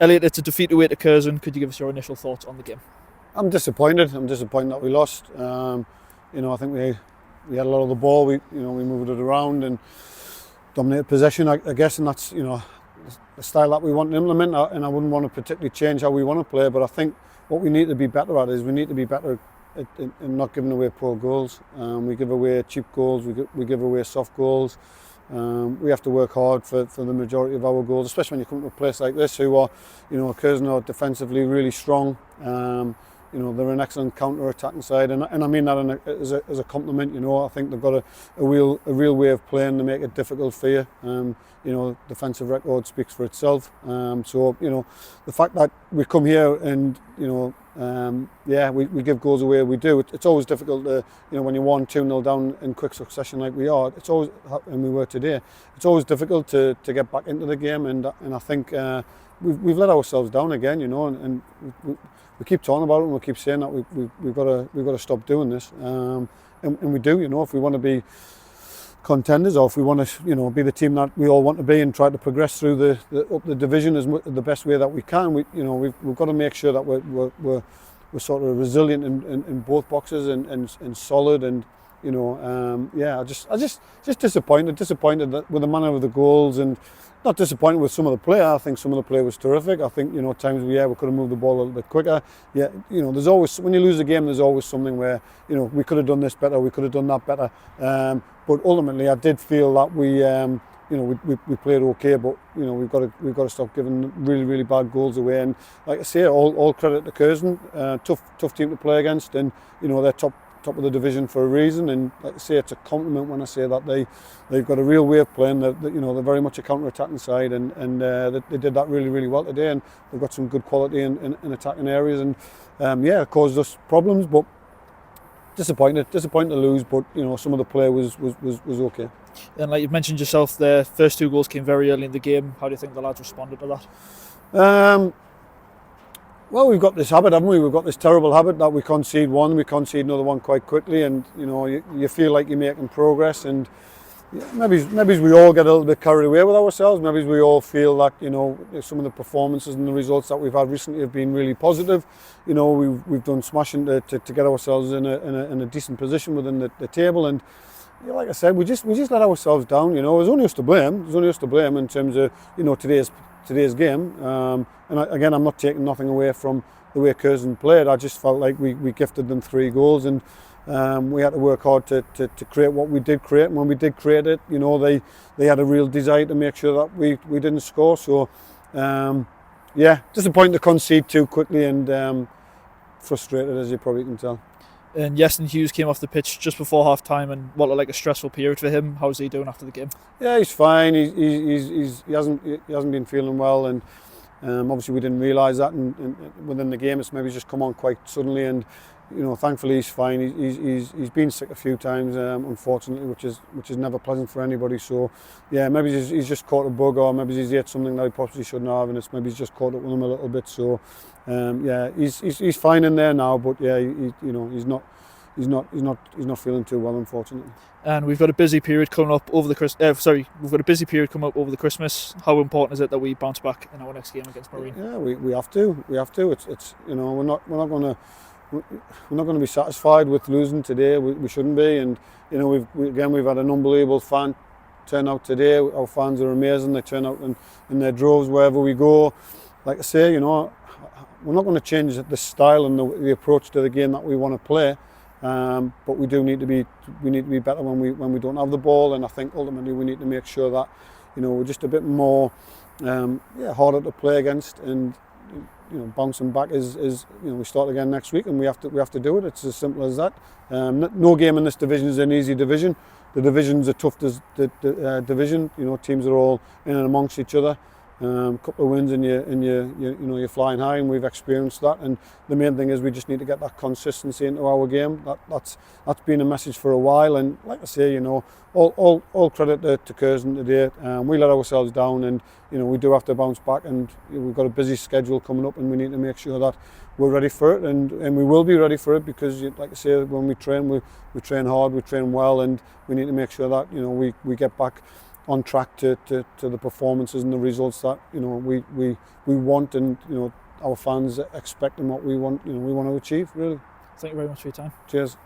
Elliott, it's a defeat away to Curzon. Could you give us your initial thoughts on the game? I'm disappointed. I'm disappointed that we lost. I think we had a lot of the ball. We moved it around and dominated possession, I guess, and that's the style that we want to implement. And I wouldn't want to particularly change how we want to play, but I think what we need to be better at is we need to be better in not giving away poor goals. We give away cheap goals. We give away soft goals. We have to work hard for the majority of our goals, especially when you come to a place like this, who are, Curzon are defensively really strong. They're an excellent counter-attacking side, and I mean that as a compliment. I think they've got a real way of playing to make it difficult for you. Defensive record speaks for itself. The fact that we come here and we give goals away, we do. It's always difficult to, when you're 1-2-0 down in quick succession like we are. It's always, and we were today. It's always difficult to get back into the game, and I think we've let ourselves down again. And we keep talking about it, and we keep saying that we've got to stop doing this. And we do. If we want to be contenders, or if we want to be the team that we all want to be and try to progress through up the division the best way that we can, we've got to make sure that we're sort of resilient in both boxes and solid, and I just disappointed that with the manner of the goals, and not disappointed with some of the play. I think some of the play was terrific. I think at times we could have moved the ball a little bit quicker. There's always, when you lose a game, there's always something where we could have done this better, we could have done that better. But ultimately, I did feel that we played okay, but we've got to stop giving really bad goals away. And like I say, all credit to Curzon, tough team to play against, and they're top of the division for a reason. And like I say, it's a compliment when I say that they've got a real way of playing. They're very much a counter-attacking side, and they did that really well today. And they've got some good quality in attacking areas, and it caused us problems, but. Disappointed to lose, but some of the play was okay. And like you've mentioned yourself, the first two goals came very early in the game. How do you think the lads responded to that? Well, we've got this habit, haven't we? We've got this terrible habit that we concede one, we concede another one quite quickly, and you feel like you're making progress, and maybe we all get a little bit carried away with ourselves. Maybe we all feel that some of the performances and the results that we've had recently have been really positive. We've done smashing to get ourselves in a decent position within the table, and like I said, we just let ourselves down. It was only us to blame. It was only us to blame in terms of today's game. Again, I'm not taking nothing away from the way Curzon played. I just felt like we gifted them 3 goals, and we had to work hard to create what we did create. And when we did create it, they had a real desire to make sure that we didn't score. So disappointed to concede too quickly, and frustrated, as you probably can tell. And Ashton Hughes came off the pitch just before half time, and what looked like a stressful period for him. How's he doing after the game? Yeah, he's fine. He hasn't been feeling well, and obviously we didn't realise that within the game. It's maybe just come on quite suddenly, and thankfully he's fine. He's been sick a few times, unfortunately, which is never pleasant for anybody. So yeah, maybe he's just caught a bug, or maybe he's ate something that he possibly shouldn't have, and maybe he's just caught up with him a little bit. So he's fine in there now, but yeah, he's not feeling too well, unfortunately. And we've got a busy period coming up over the Christmas. How important is it that we bounce back in our next game against Marine? Yeah, we have to. It's we're not going to be satisfied with losing today. We shouldn't be. And we've had an unbelievable fan turnout today. Our fans are amazing. They turn out in their droves wherever we go. Like I say, we're not going to change the style and the approach to the game that we want to play. But we need to be better when we don't have the ball, and I think ultimately we need to make sure that we're just a bit more harder to play against, and bouncing back is we start again next week, and we have to do it. It's as simple as that. No game in this division is an easy division. The division's a tough division. Teams are all in and amongst each other. Couple of wins and you're flying high, and we've experienced that. And the main thing is we just need to get that consistency into our game. That's been a message for a while. And like I say, all credit to Curzon today. We let ourselves down, and we do have to bounce back. And we've got a busy schedule coming up, and we need to make sure that we're ready for it, and we will be ready for it, because like I say, when we train, we train hard, we train well, and we need to make sure that we get back on track to the performances and the results that we want, and our fans expect, and what we want we want to achieve, really. Thank you very much for your time. Cheers.